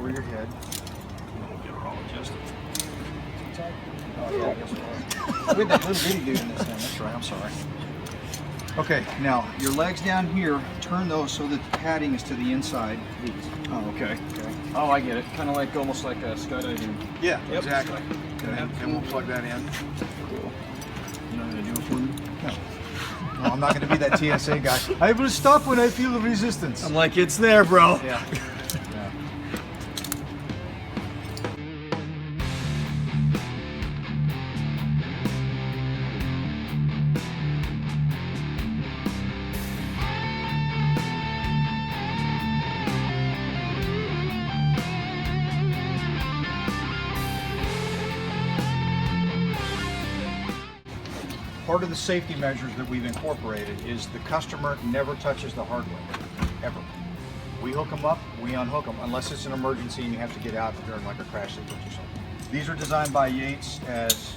over your head. We'll get her all adjusted. Oh yeah, I guess it was. We had that little bitty dude in this thing. That's right. I'm sorry. Okay, now your legs down here, turn those so that the padding is to the inside. Oh, okay. Oh, I get it. Kind of like almost like a skydiving. Yeah, Yep. exactly. Okay, and we'll plug that in. Cool. You're not gonna do it for me? No, I'm not going to be that TSA guy. I will stop when I feel the resistance. I'm like, it's there, bro. Yeah. Part of the safety measures that we've incorporated is the customer never touches the hardware, ever. We hook them up, we unhook them, unless it's an emergency and you have to get out during like a crash sequence or something. These are designed by Yates as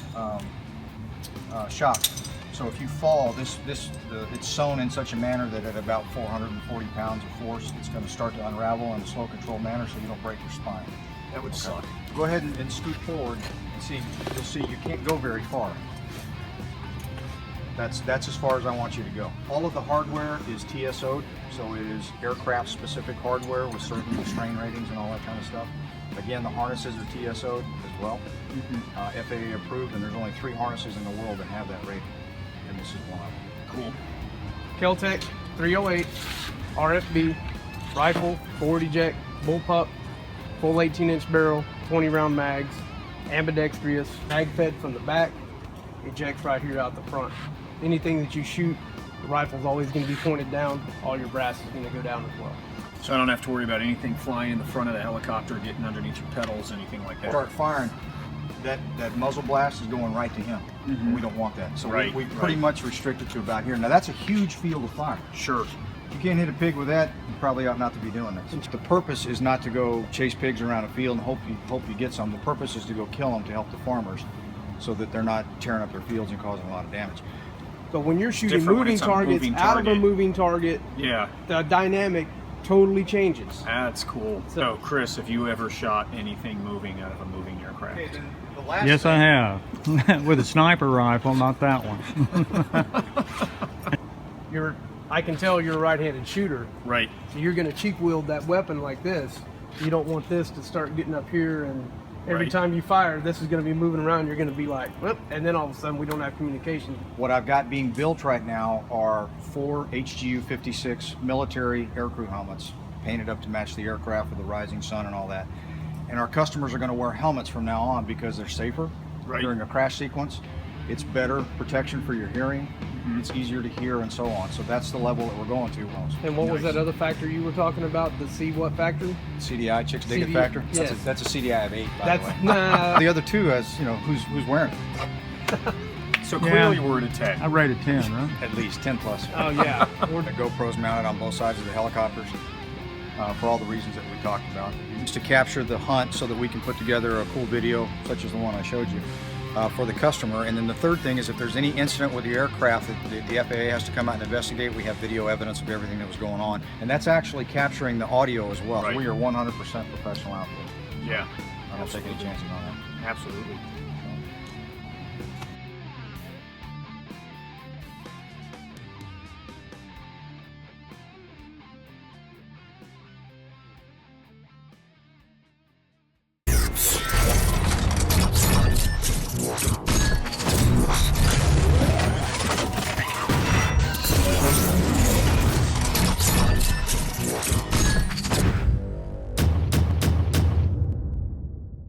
shock. So if you fall, it's sewn in such a manner that at about 440 pounds of force, it's going to start to unravel in a slow control manner so you don't break your spine. That would suck. Go ahead and scoot forward and see. You'll see you can't go very far. That's as far as I want you to go. All of the hardware is TSO'd, so it is aircraft specific hardware with certain strain ratings and all that kind of stuff. Again, the harnesses are TSO'd as well. FAA approved, and there's only 3 harnesses in the world that have that rating, and this is one of them. Cool. Keltec 308, RFB, rifle, forward eject, bullpup, full 18-inch barrel, 20 round mags, ambidextrous, mag fed from the back, ejects right here out the front. Anything that you shoot, the rifle's always going to be pointed down. All your brass is going to go down as well. So I don't have to worry about anything flying in the front of the helicopter, getting underneath your pedals, anything like that. Start firing, that muzzle blast is going right to him. We don't want that. So we pretty much restrict it to about here. Now that's a huge field of fire. Sure. If you can't hit a pig with that, you probably ought not to be doing this. The purpose is not to go chase pigs around a field and hope you get some. The purpose is to go kill them to help the farmers so that they're not tearing up their fields and causing a lot of damage. So when you're shooting different when moving it's a targets moving out of a target. moving target, Yeah. the dynamic totally changes. That's cool. So, Chris, have you ever shot anything moving out of a moving aircraft? Okay, then the last Yes, thing, I have. With a sniper rifle, not that one. I can tell you're a right-handed shooter, Right. so you're going to cheek wield that weapon like this. You don't want this to start getting up here, and every Right. time you fire, this is going to be moving around. You're going to be like, whoop, and then all of a sudden we don't have communication. What I've got being built right now are 4 HGU 56 military aircrew helmets, painted up to match the aircraft with the rising sun and all that. And our customers are going to wear helmets from now on because they're safer during a crash sequence. It's better protection for your hearing. It's easier to hear and so on. So that's the level that we're going to. And what was that other factor you were talking about? The C what factor? CDI, Chicks Dig It CDI, factor? yes. That's a CDI of 8, by the way. Nah. The other 2 has, who's wearing it? So clearly we're at a 10. I rated 10, right? At least 10 plus. Oh yeah. The GoPros mounted on both sides of the helicopters for all the reasons that we talked about. Just to capture the hunt so that we can put together a cool video such as the one I showed you for the customer. And then the third thing is if there's any incident with the aircraft that the FAA has to come out and investigate, we have video evidence of everything that was going on. And that's actually capturing the audio as well. Right. We are 100% professional outfit. Yeah. I don't take any chances on that. Absolutely.